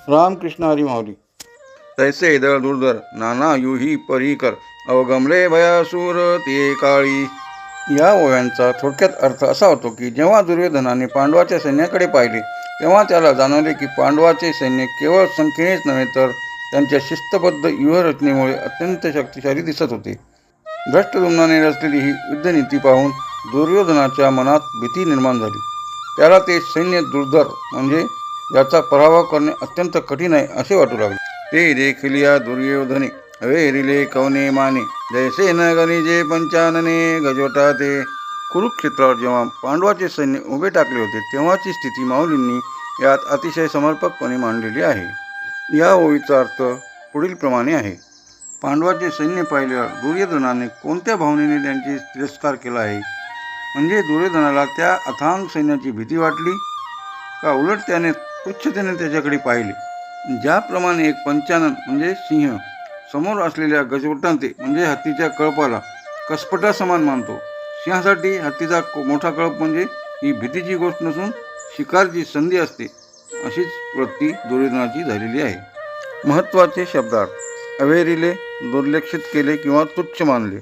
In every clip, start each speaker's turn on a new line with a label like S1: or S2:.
S1: रामकृष्ण हरी माऊली. तैसे दळ दुर्धर नाना युही परीकर अवगमले भयासूर ते काळी. या ओव्यांचा थोडक्यात अर्थ असा होतो की जेव्हा दुर्योधनाने पांडवाच्या सैन्याकडे पाहिले तेव्हा त्याला जाणवले की पांडवाचे सैन्य केवळ संख्येनेच नव्हे तर त्यांच्या शिस्तबद्ध व्यूहरचनेमुळे अत्यंत शक्तिशाली दिसत होते. धृष्टद्युम्नाने रचलेली ही युद्धनीती पाहून दुर्योधनाच्या मनात भीती निर्माण झाली. त्याला ते सैन्य दुर्धर म्हणजे याचा पराभव करणे अत्यंत कठीण आहे असे वाटू लागले. ते देखिलिया दुर्योधने अवेरिले कवने माने जैसे न गणिजे पंचानने गजवटा ते. कुरुक्षेत्रावर जेव्हा पांडवाचे सैन्य उभे टाकले होते तेव्हाची स्थिती माऊलींनी यात अतिशय समर्पकपणे मांडलेली आहे. या ओळीचा अर्थ पुढील प्रमाणे आहे. पांडवाचे सैन्य पाहिल्यावर दुर्योधनाने कोणत्या भावनेने त्यांची तिरस्कार केला आहे? म्हणजे दुर्योधनाला त्या अथांग सैन्याची भीती वाटली का उलट त्याने तुच्छतेने त्याच्याकडे पाहिले? ज्याप्रमाणे एक पंचानन म्हणजे सिंह समोर असलेल्या गजवटांते म्हणजे हत्तीच्या कळपाला कसपटासमान मानतो, सिंहासाठी हत्तीचा मोठा कळप म्हणजे ही भीतीची गोष्ट नसून शिकारची संधी असते, अशीच वृत्ती दुर्योधनाची झालेली आहे. महत्त्वाचे शब्दार्थ. अवेरिले दुर्लक्षित केले किंवा तुच्छ मानले.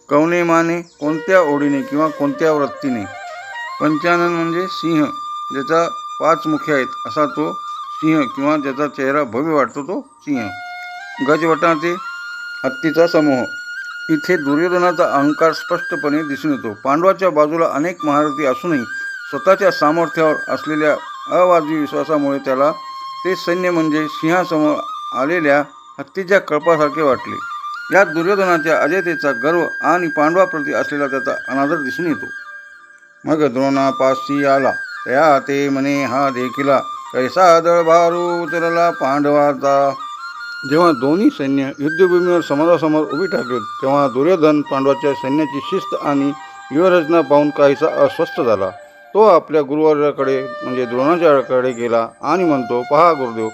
S1: कवने माने कोणत्या ओढीने किंवा कोणत्या वृत्तीने. पंचानन म्हणजे सिंह ज्याचा 5 मुखे आहेत असा तो सिंह किंवा ज्याचा चेहरा भव्य वाटतो तो सिंह. गजवटाचे हत्तीचा समूह. इथे दुर्योधनाचा अहंकार स्पष्टपणे दिसून येतो. पांडवाच्या बाजूला अनेक महारथी असूनही स्वतःच्या सामर्थ्यावर असलेल्या अवाजवी विश्वासामुळे त्याला ते सैन्य म्हणजे सिंहासमोर आलेल्या हत्तीच्या कळपासारखे वाटले. यात दुर्योधनाच्या अजयतेचा गर्व आणि पांडवाप्रती असलेला त्याचा अनादर दिसून येतो. मग द्रोणापाशी आला तया ते म्हणे हा देखिला कैसा दळभारू उतरला पांडवाचा. जेव्हा दोन्ही सैन्य युद्धभूमीवर समोरासमोर उभी टाकली तेव्हा दुर्योधन पांडवाच्या सैन्याची शिस्त आणि व्यूहरचना पाहून काहीसा अस्वस्थ झाला. तो आपल्या गुरुवर्याकडे म्हणजे द्रोणाचार्याकडे गेला आणि म्हणतो, पहा गुरुदेव,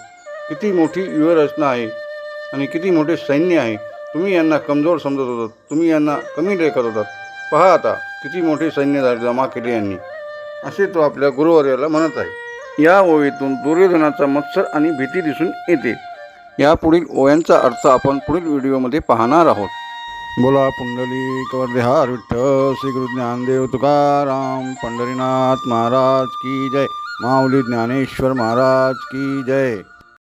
S1: किती मोठी व्यूहरचना आहे आणि किती मोठे सैन्य आहे. तुम्ही यांना कमजोर समजत होतात, तुम्ही यांना कमी लेखत होतात. पहा आता किती मोठे सैन्य जमा केले यांनी, असे तो आपल्या गुरुवर्याला म्हणत आहे. या ओळीतून दुर्योधनाचा मत्सर आणि भीती दिसून येते. यापुढील ओव्यांचा अर्थ आपण पुढील व्हिडिओमध्ये पाहणार आहोत. बोला पुंडलिक वरदेहार विठ्ठल श्री गुरु ज्ञानदेव तुकाराम पंढरीनाथ महाराज की जय. माऊली ज्ञानेश्वर महाराज की जय.